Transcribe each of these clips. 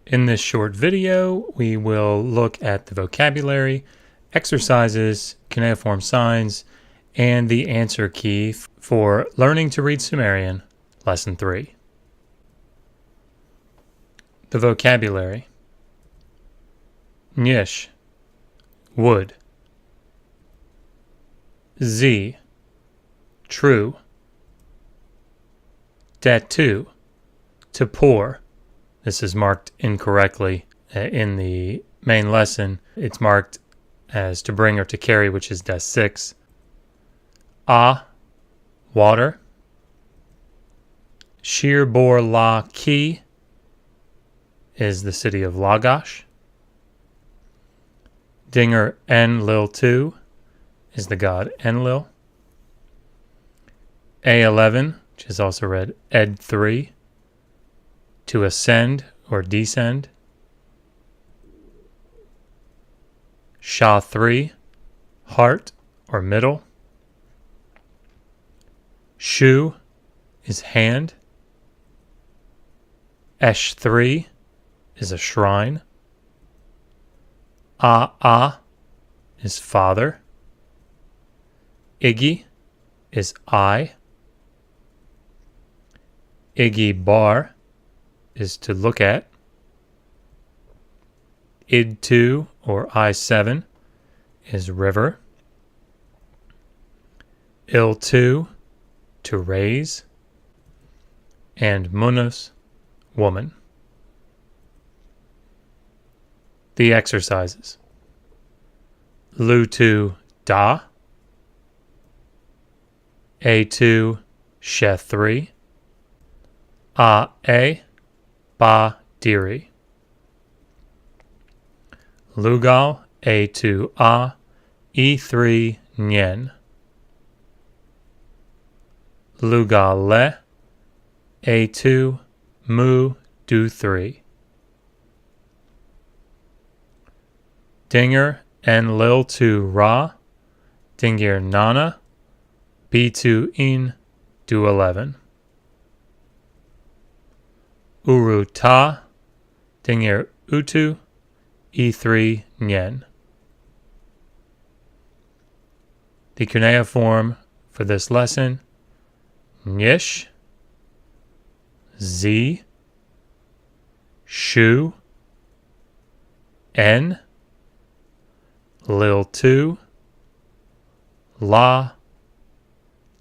In this short video, we will look at the vocabulary, exercises, cuneiform signs, and the answer key for Learning to Read Sumerian, Lesson 3. The vocabulary. Nish, wood. Z, true. Datu, to pour. This is marked incorrectly in the main lesson. It's marked as to bring or to carry, which is des 6. Water. Shir Bor La Ki is the city of Lagash. Dinger Enlil 2 is the god Enlil. A11, which is also read Ed 3, to ascend or descend. Sha 3, heart or middle. Shu is hand. Esh 3 is a shrine. Is father. Iggy is eye. Iggy bar is to look at. Id2 or I7 is river. Il2 to raise. And munus, woman. The exercises. Lu2 da. A2 she 3. A ba diri. Lugal A2 E3 nyen. Lugal le A2 mu du 3. Dinger and lil 2 ra. Dingir nana B2 in du 11. Uru ta, dingir utu, E3 nyen. The cuneiform for this lesson, nish, z, shu, n, lil 2, la,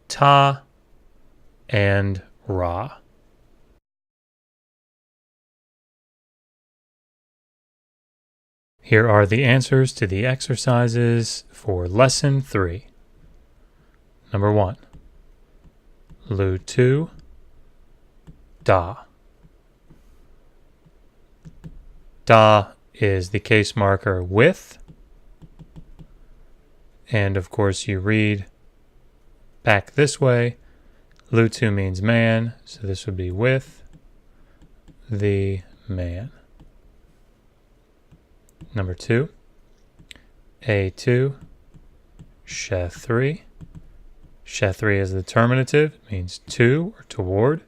ta, and ra. Here are the answers to the exercises for Lesson 3. Number 1. Lu 2, da. Da is the case marker with. And of course you read back this way. Lu 2 means man, so this would be with the man. Number 2, A2, she 3. She 3 is the terminative, means to or toward.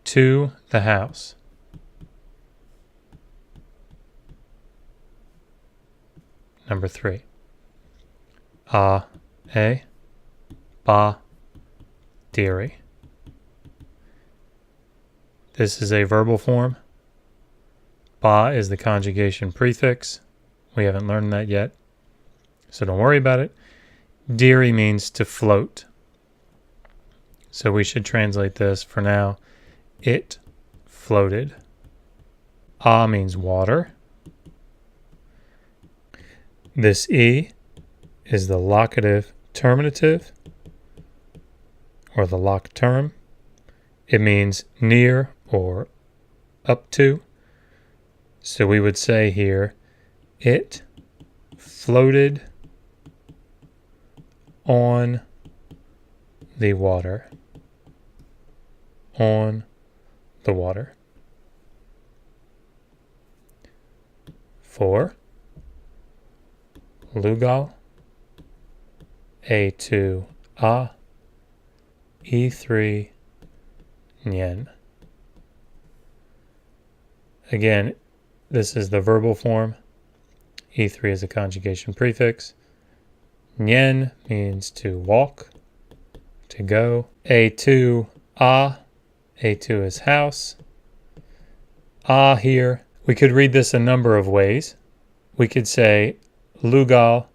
To the house. Number 3, a, ba, diri. This is a verbal form. Ba is the conjugation prefix. We haven't learned that yet, so don't worry about it. Diri means to float. So we should translate this for now. It floated. A means water. This E is the locative terminative, or the loc term. It means near or up to. So we would say here, it floated on the water. On the water. 4. Lugal. A2 E3 nyen. Again, this is the verbal form. E3 is a conjugation prefix. Nyen means to walk, to go. A2, A2 is house. Here. We could read this a number of ways. We could say lugal,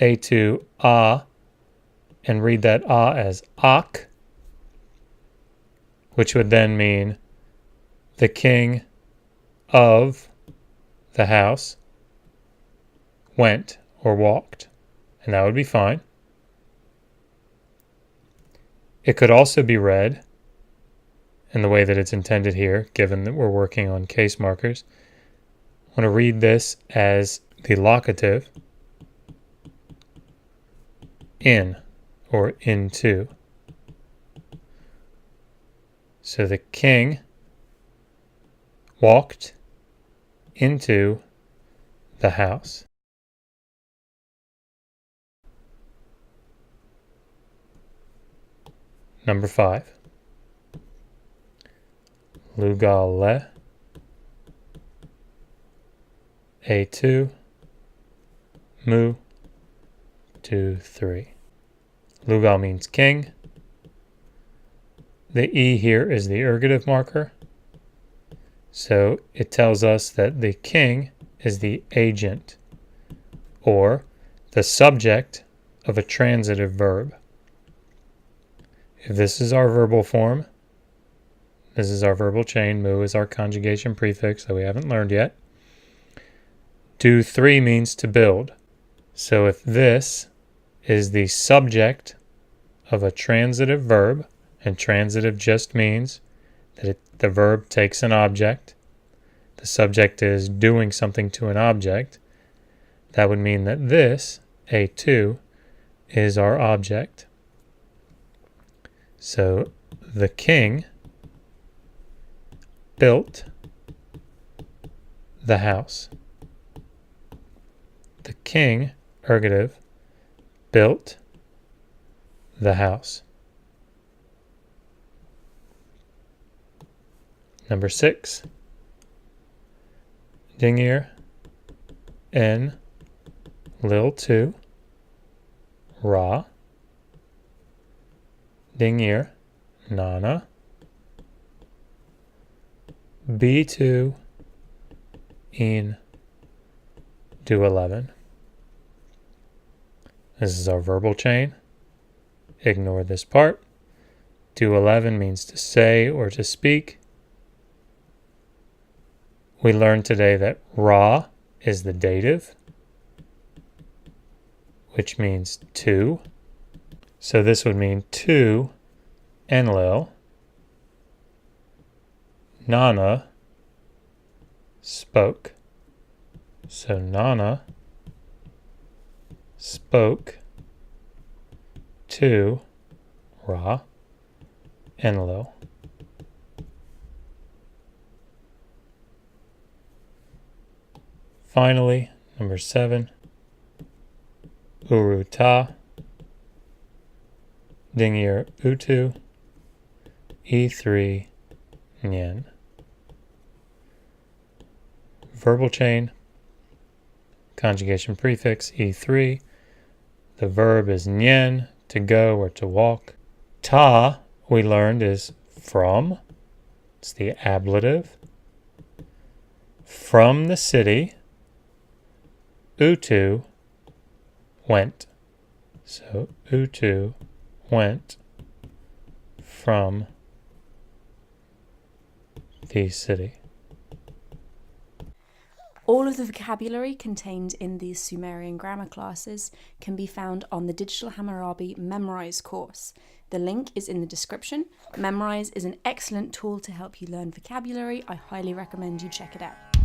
A2, and read that as ak, which would then mean the king of the house went or walked, and that would be fine. It could also be read in the way that it's intended here, given that we're working on case markers. I want to read this as the locative, in or into. So the king walked into the house. Number 5. Lugale, A2, mu, 2, 3. Lugal means king. The E here is the ergative marker. So it tells us that the king is the agent or the subject of a transitive verb. If this is our verbal form, this is our verbal chain. Mu is our conjugation prefix that we haven't learned yet. Do 3 means to build. So if this is the subject of a transitive verb, and transitive just means that the verb takes an object, the subject is doing something to an object, that would mean that this, A2, is our object. So the king built the house. The king, ergative, built the house. Number 6. Dingir, N, Lil 2, Ra, Dingir, Nana, B2, In, Do 11. This is our verbal chain. Ignore this part. Do 11 means to say or to speak. We learned today that Ra is the dative, which means to. So this would mean to Enlil. Nana spoke. So Nana spoke to Ra Enlil. Finally, number 7, Uruta, Dingir Utu, E3, Nyen. Verbal chain, conjugation prefix E3. The verb is nyen, to go or to walk. Ta, we learned, is from. It's the ablative. From the city. Utu, went. So Utu went from the city. All of the vocabulary contained in these Sumerian grammar classes can be found on the Digital Hammurabi Memrise course. The link is in the description. Memrise is an excellent tool to help you learn vocabulary. I highly recommend you check it out.